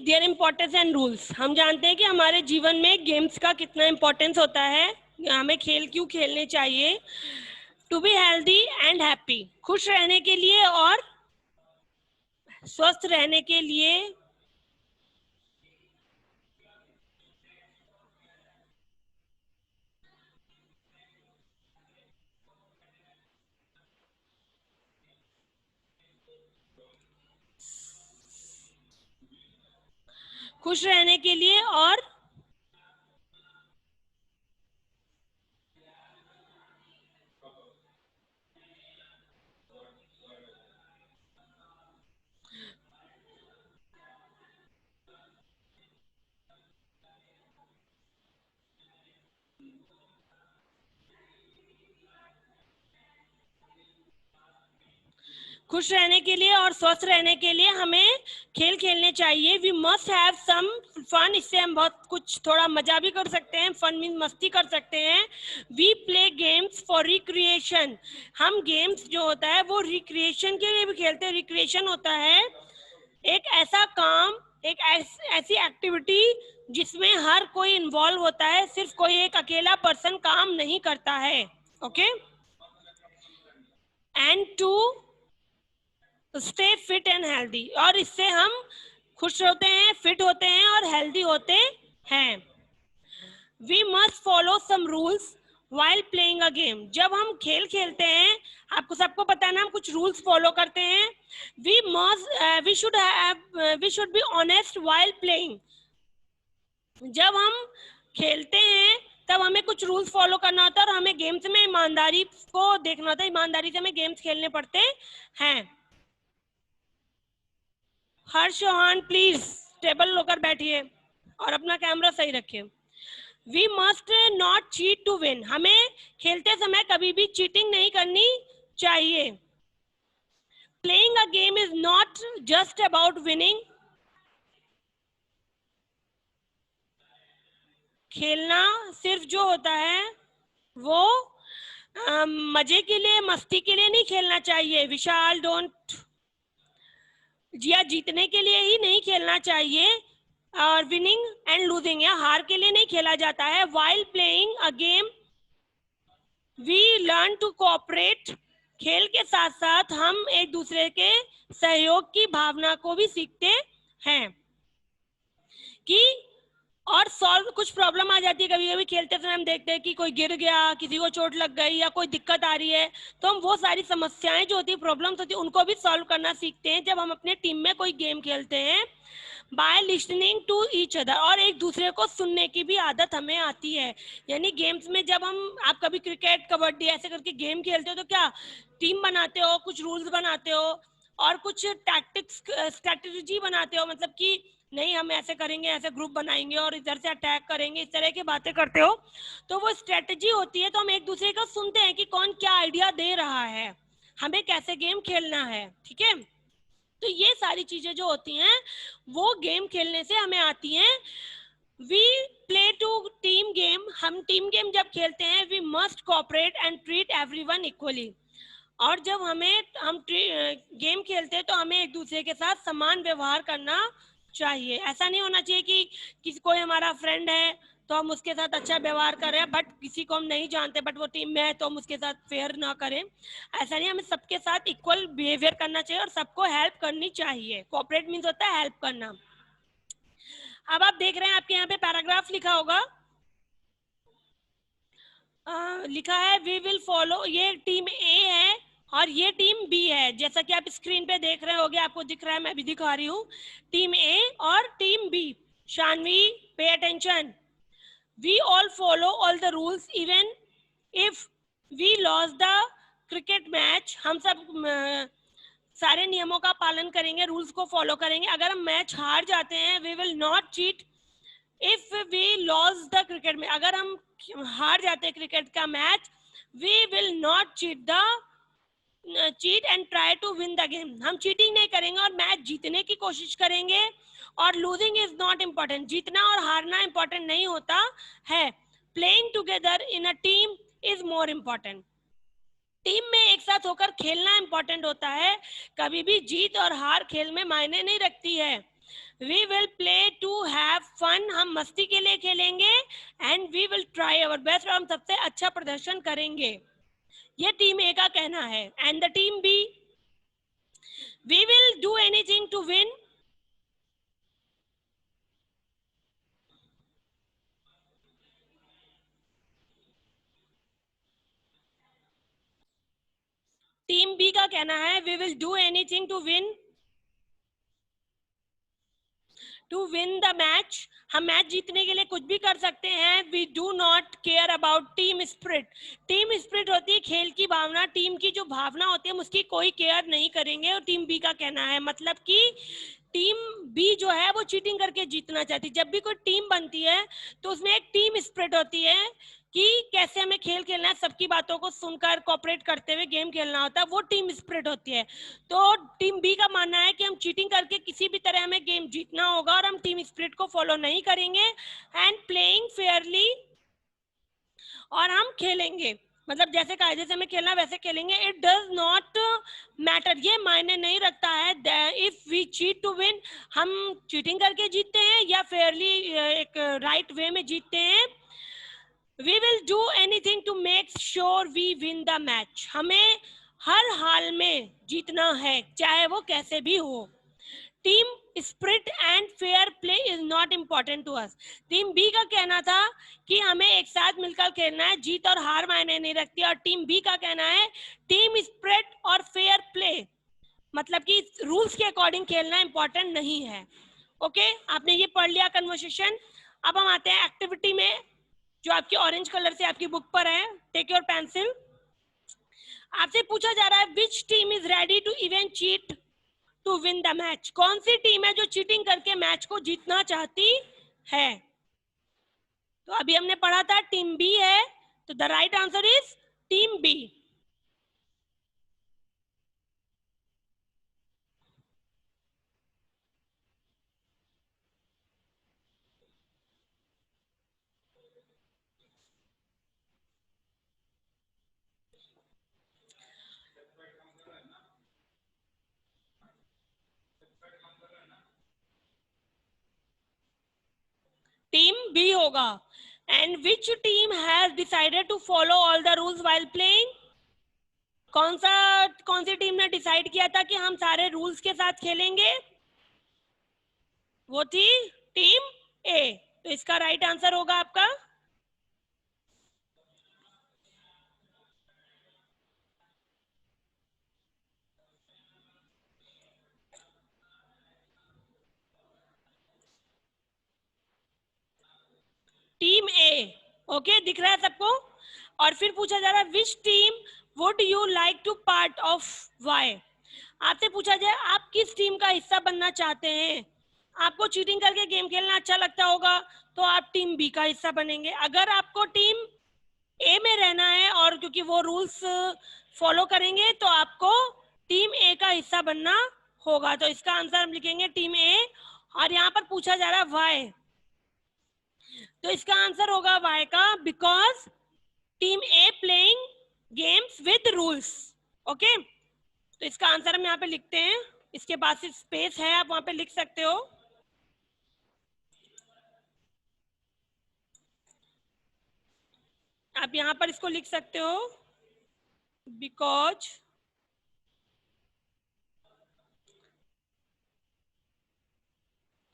There importance and rules. हम जानते हैं कि हमारे जीवन में गेम्स का कितना इम्पोर्टेंस होता है, हमें खेल क्यों खेलने चाहिए। To be healthy and happy, खुश रहने के लिए और स्वस्थ रहने के लिए। खुश रहने के लिए और खुश रहने के लिए और स्वस्थ रहने के लिए हमें खेल खेलने चाहिए। We must have some fun, इससे हम बहुत कुछ थोड़ा मजा भी कर सकते हैं। फन मीन मस्ती कर सकते हैं। We play games for recreation, हम गेम्स जो होता है वो रिक्रिएशन के लिए भी खेलते हैं। रिक्रिएशन होता है एक ऐसा काम, एक ऐसी एक्टिविटी जिसमें हर कोई इन्वॉल्व होता है, सिर्फ कोई एक अकेला पर्सन काम नहीं करता है। Okay, and to stay fit and healthy, और इससे हम खुश होते हैं, फिट होते हैं और हेल्दी होते हैं। We must follow some rules while playing a game, जब हम खेल खेलते हैं आपको सबको पता है ना, हम कुछ रूल्स फॉलो करते हैं। We should be honest while playing, जब हम खेलते हैं तब हमें कुछ रूल्स फॉलो करना होता है और हमें गेम्स में ईमानदारी को देखना होता है। ईमानदारी से हमें गेम्स खेलने पड़ते हैं। हर्ष चौहान प्लीज टेबल होकर बैठिए और अपना कैमरा सही रखिए। We must not cheat to win, हमें खेलते समय कभी भी चीटिंग नहीं करनी चाहिए। Playing a game is not just about winning, खेलना सिर्फ जो होता है वो मजे के लिए, मस्ती के लिए नहीं खेलना चाहिए। विशाल डोंट, या जीतने के लिए ही नहीं खेलना चाहिए, और विनिंग एंड लूजिंग या हार के लिए नहीं खेला जाता है। While playing a game we learn to cooperate, खेल के साथ साथ हम एक दूसरे के सहयोग की भावना को भी सीखते हैं कि, और सॉल्व, कुछ प्रॉब्लम आ जाती है कभी कभी खेलते समय, हम देखते हैं कि कोई गिर गया, किसी को चोट लग गई या कोई दिक्कत आ रही है, तो हम वो सारी समस्याएं जो होती है, प्रॉब्लम्स होती है, उनको भी सॉल्व करना सीखते हैं जब हम अपने टीम में कोई गेम खेलते हैं। By listening to each other, और एक दूसरे को सुनने की भी आदत हमें आती है। यानी गेम्स में जब हम, आप कभी क्रिकेट, कबड्डी ऐसे करके गेम खेलते हो तो क्या टीम बनाते हो, कुछ रूल्स बनाते हो और कुछ टैक्टिक्स, स्ट्रेटजी बनाते हो, मतलब कि नहीं हम ऐसे करेंगे, ऐसे ग्रुप बनाएंगे और इधर से अटैक करेंगे, इस तरह की बातें करते हो। तो वो स्ट्रेटजी होती है, तो हम एक दूसरे को सुनते हैं कि कौन क्या आइडिया दे रहा है, हमें कैसे गेम खेलना है। ठीक है, तो ये सारी चीजें जो होती हैं वो गेम खेलने से हमें आती हैं। We play to team game, हम टीम गेम जब खेलते हैं we must cooperate and treat everyone equally, और जब हम गेम खेलते हैं तो हमें एक दूसरे के साथ समान व्यवहार करना चाहिए। ऐसा नहीं होना चाहिए कि किसी, कोई हमारा फ्रेंड है तो हम उसके साथ अच्छा व्यवहार करें, बट किसी को हम नहीं जानते बट वो टीम में है तो हम उसके साथ फेयर ना करें। ऐसा नहीं, हमें सबके साथ इक्वल बिहेवियर करना चाहिए और सबको हेल्प करनी चाहिए। कोऑपरेट मीन्स होता है हेल्प करना। अब आप देख रहे हैं आपके यहाँ पे पैराग्राफ लिखा होगा, लिखा है वी विल फॉलो, ये टीम ए है और ये टीम बी है। जैसा कि आप स्क्रीन पे देख रहे होगे, आपको दिख रहा है, मैं भी दिखा रही हूँ, टीम ए और team B. Shanvi pay attention, we all follow all the rules even if we loss the cricket match, हम सब सारे नियमों का पालन करेंगे, रूल्स को फॉलो करेंगे। अगर हम मैच हार जाते हैं, we will not cheat if we loss the cricket में, अगर हम हार जाते हैं क्रिकेट का match, we will not cheat and try to win the game, हम चीटिंग नहीं करेंगे और मैच जीतने की कोशिश करेंगे। और लूजिंग इज नॉट इम्पोर्टेंट, जीतना और हारना इम्पोर्टेंट नहीं होता है। Playing together in a team is more important, team में एक साथ होकर खेलना इंपॉर्टेंट होता है। कभी भी जीत और हार खेल में मायने नहीं रखती है। We will play to have fun, हम मस्ती के लिए खेलेंगे, and we will try our best, और हम सबसे अच्छा प्रदर्शन करेंगे। ये टीम ए का कहना है। And the team B, we will do anything to win, team B का कहना है we will do anything to win the match, हम मैच जीतने के लिए कुछ भी कर सकते हैं। We do not care about team spirit, team spirit होती है खेल की भावना, टीम की जो भावना होती है हम उसकी कोई केयर नहीं करेंगे। और टीम बी का कहना है, मतलब कि टीम बी जो है वो चीटिंग करके जीतना चाहती है। जब भी कोई टीम बनती है तो उसमें एक टीम स्पिरिट होती है कि कैसे हमें खेल खेलना है, सबकी बातों को सुनकर कोऑपरेट करते हुए गेम खेलना होता है, वो टीम स्पिरिट होती है। तो टीम बी का मानना है कि हम चीटिंग करके किसी भी तरह हमें गेम जीतना होगा और हम टीम स्पिरिट को फॉलो नहीं करेंगे। एंड प्लेइंग फेयरली, और हम खेलेंगे मतलब जैसे कायदे से हमें खेलना वैसे खेलेंगे। इट डज नॉट मैटर, ये मायने नहीं रखता है if we cheat to win, हम चीटिंग करके जीतते हैं या फेयरली एक राइट वे में जीतते हैं। We will do anything to make sure we win the match, हमें हर हाल में जीतना है चाहे वो कैसे भी हो। Team spirit and fair play is not important to us, team B का कहना था कि हमें एक साथ मिलकर खेलना है, जीत और हार मायने नहीं रखती। और टीम बी का कहना है टीम स्पिरिट और फेयर प्ले, मतलब कि रूल्स के अकॉर्डिंग खेलना इंपॉर्टेंट नहीं है। ओके, आपने ये पढ़ लिया कन्वर्सेशन। अब हम आते हैं एक्टिविटी में, जो आपकी ऑरेंज कलर से आपकी बुक पर है। Take your pencil. आपसे पूछा जा रहा है which team is ready to even cheat to win the match, कौन सी टीम है जो चीटिंग करके मैच को जीतना चाहती है। तो अभी हमने पढ़ा था टीम बी है, तो the right answer is team b. Team b होगा। And which team has decided to follow all the rules while playing, कौन सी टीम ने डिसाइड किया था कि हम सारे रूल्स के साथ खेलेंगे, वो थी टीम ए। तो इसका राइट आंसर होगा आपका टीम ए। ओके, दिख रहा है सबको। और फिर पूछा जा रहा है which team would you like to part of why, आपसे पूछा जाए आप किस टीम का हिस्सा बनना चाहते हैं। आपको चीटिंग करके गेम खेलना अच्छा लगता होगा तो आप टीम बी का हिस्सा बनेंगे। अगर आपको टीम ए में रहना है और क्योंकि वो रूल्स फॉलो करेंगे तो आपको टीम ए का हिस्सा बनना होगा। तो इसका आंसर हम लिखेंगे टीम ए। और यहाँ पर पूछा जा रहा है वाई, तो इसका आंसर होगा वाई का, because team A playing games with rules. Okay, तो इसका आंसर हम यहाँ पे लिखते हैं, इसके पास स्पेस है, आप वहां पे लिख सकते हो। आप यहाँ पर इसको लिख सकते हो बिकॉज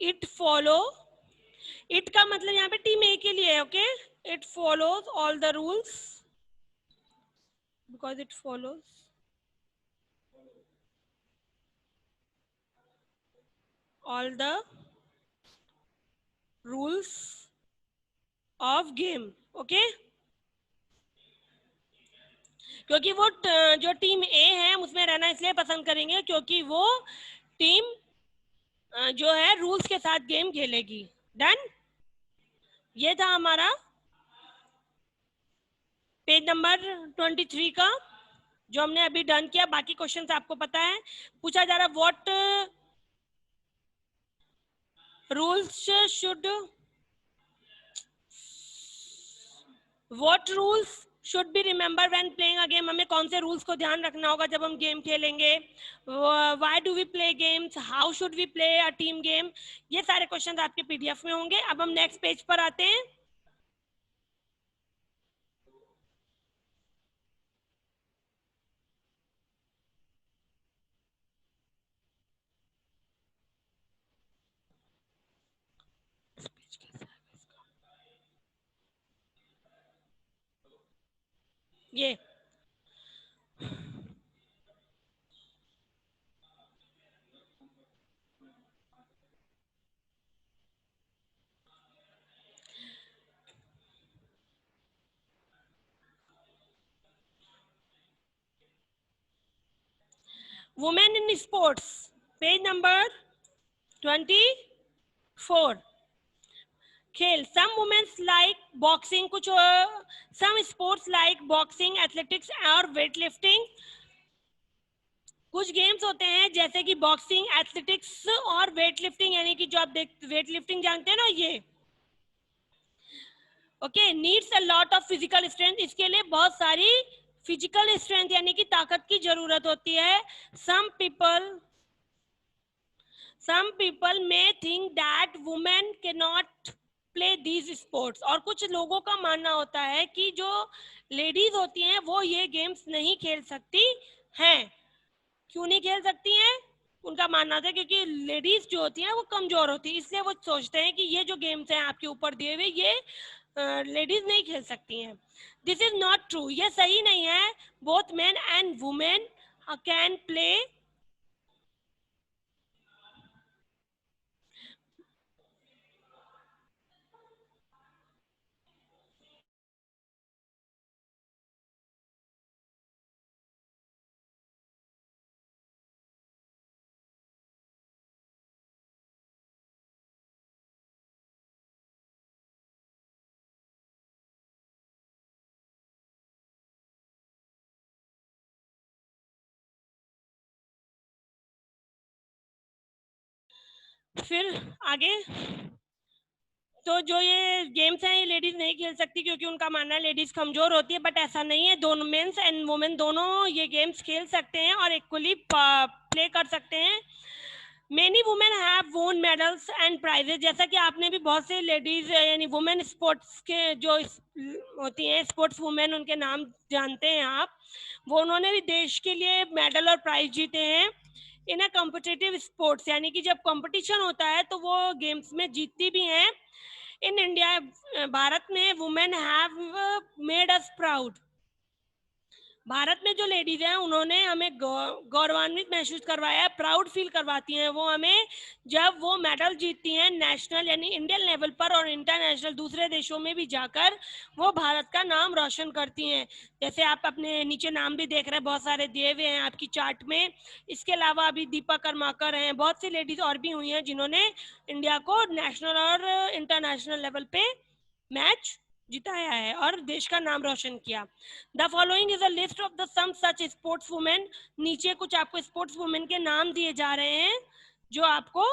इट फॉलो, इट का मतलब यहाँ पे टीम ए के लिए है। Okay, it follows all the rules, because it follows all the rules of game. Okay, क्योंकि वो जो टीम ए है हम उसमें रहना इसलिए पसंद करेंगे क्योंकि वो टीम जो है रूल्स के साथ गेम खेलेगी। डन, ये था हमारा पेज नंबर 23 का जो हमने अभी डन किया। बाकी क्वेश्चंस आपको पता है। पूछा जा रहा है what rules should be remember when playing a game, हमें कौन से रूल्स को ध्यान रखना होगा जब हम गेम खेलेंगे, why do we play games, how should we play a team game, ये सारे क्वेश्चंस आपके पीडीएफ में होंगे। अब हम नेक्स्ट पेज पर आते हैं। ये women in sports, page number 24। खेल, सम वुमेन्स लाइक बॉक्सिंग, कुछ some sports like boxing, athletics और वेट लिफ्टिंग। कुछ गेम्स होते हैं जैसे कि बॉक्सिंग, एथलेटिक्स और वेट लिफ्टिंग, यानी कि जो आप वेट लिफ्टिंग जानते हैं ना, ये okay, needs a lot of physical strength, इसके लिए बहुत सारी फिजिकल स्ट्रेंथ यानी कि ताकत की जरूरत होती है। Some people may think that women can not play these sports, और कुछ लोगों का मानना होता है कि जो लेडीज होती हैं वो ये गेम्स नहीं खेल सकती हैं। क्यों नहीं खेल सकती हैं? उनका मानना था क्योंकि लेडीज जो होती हैं वो कमजोर होती है, इसलिए वो सोचते हैं कि ये जो गेम्स हैं आपके ऊपर दिए हुए, ये लेडीज नहीं खेल सकती हैं। दिस इज नॉट ट्रू, ये सही नहीं है। Both men and women can play. फिर आगे, तो जो ये गेम्स हैं ये लेडीज नहीं खेल सकती क्योंकि उनका मानना है लेडीज कमजोर होती है, बट ऐसा नहीं है। दोनों मेंस एंड वुमेन दोनों ये गेम्स खेल सकते हैं और इक्वली प्ले कर सकते हैं। मेनी वुमेन हैव वोन मेडल्स एंड प्राइजेस, जैसा कि आपने भी बहुत से लेडीज यानी वुमेन स्पोर्ट्स के जो होती हैं स्पोर्ट्स वुमेन, उनके नाम जानते हैं आप, वो उन्होंने भी देश के लिए मेडल और प्राइज जीते हैं। इन अ कॉम्पिटिटिव स्पोर्ट्स, यानी कि जब कंपटीशन होता है तो वो गेम्स में जीतती भी हैं। इन इंडिया, भारत में women have made us proud, Bharat में जो लेडीज हैं उन्होंने हमें गौरवान्वित महसूस करवाया है, प्राउड फील करवाती हैं वो हमें, जब वो मेडल जीतती हैं नेशनल यानी इंडियन लेवल पर और इंटरनेशनल दूसरे देशों में भी जाकर वो भारत का नाम रोशन करती हैं। जैसे आप अपने नीचे नाम भी देख रहे हैं, बहुत सारे दिए हुए हैं आपकी चार्ट में। इसके अलावा अभी दीपा कर्माकर हैं, बहुत सी लेडीज और भी हुई हैं जिन्होंने इंडिया को नेशनल और इंटरनेशनल लेवल पे मैच जिताया है और देश का नाम रोशन किया। The following is a list of the some such sports women, नीचे कुछ आपको स्पोर्ट्स वुमेन के नाम दिए जा रहे हैं जो आपको,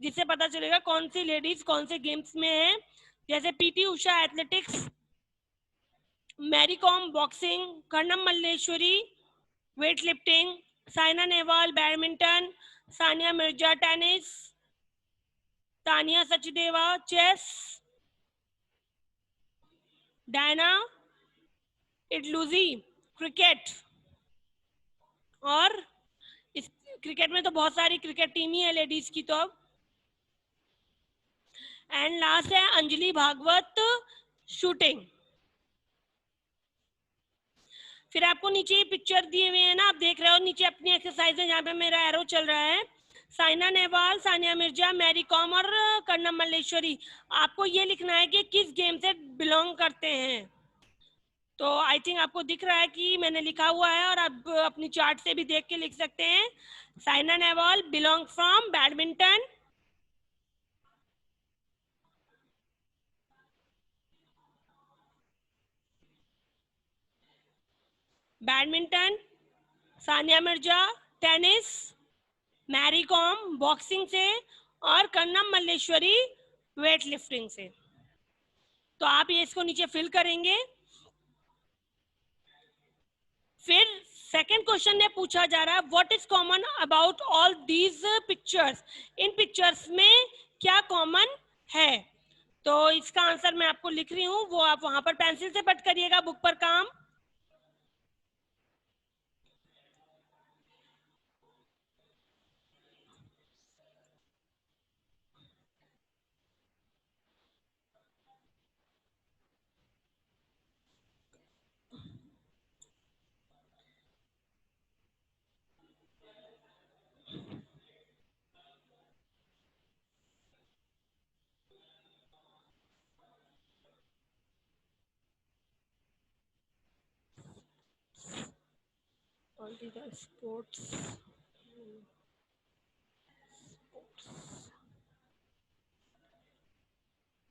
जिससे पता चलेगा कौन सी लेडीज कौन से गेम्स में है। जैसे PT Usha athletics, Mary Kom boxing, Karnam Malleswari weight lifting, Saina Nehwal badminton, Sania Mirza tennis, Tania Sachdev chess, Diana Edulji cricket, और इस क्रिकेट में तो बहुत सारी क्रिकेट टीम ही है लेडीज की तो अब। एंड लास्ट है अंजलि भागवत शूटिंग। फिर आपको नीचे ये पिक्चर दिए हुए हैं ना, आप देख रहे हो नीचे अपनी एक्सरसाइज है, जहाँ पे मेरा एरो चल रहा है। साइना नेहवाल, सानिया मिर्जा, मैरी कॉम और कर्णम मल्लेश्वरी, आपको ये लिखना है कि किस गेम से बिलोंग करते हैं। तो आई थिंक आपको दिख रहा है कि मैंने लिखा हुआ है, और आप अपनी चार्ट से भी देख के लिख सकते हैं। Saina Nehwal belong from badminton, badminton, Sania Mirza tennis, Mary Kom boxing से, और कर्णम मल्लेश्वरी वेट लिफ्टिंग से। तो आप ये इसको नीचे फिल करेंगे। फिर सेकेंड क्वेश्चन में पूछा जा रहा है what is common about all these pictures, in pictures में क्या कॉमन है। तो इसका आंसर मैं आपको लिख रही हूँ, वो आप वहां पर पेंसिल से पट करिएगा बुक पर काम। All these are sports.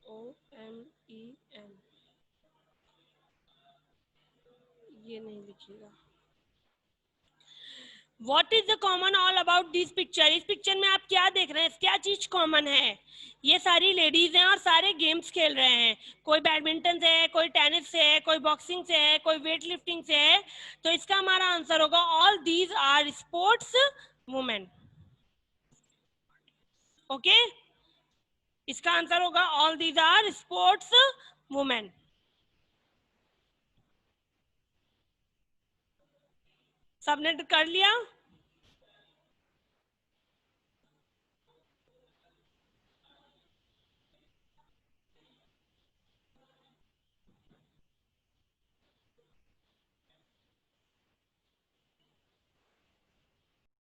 OMEN, ये नहीं लिखिएगा। What is the common all about this picture, इस पिक्चर में आप क्या देख रहे हैं, क्या चीज कॉमन है। ये सारी लेडीज हैं और सारे गेम्स खेल रहे हैं, कोई बैडमिंटन से है, कोई टेनिस से है, कोई बॉक्सिंग से है, कोई वेट लिफ्टिंग से है। तो इसका हमारा आंसर होगा all these are sports women. Okay, इसका आंसर होगा all these are sports women. सबने कर लिया।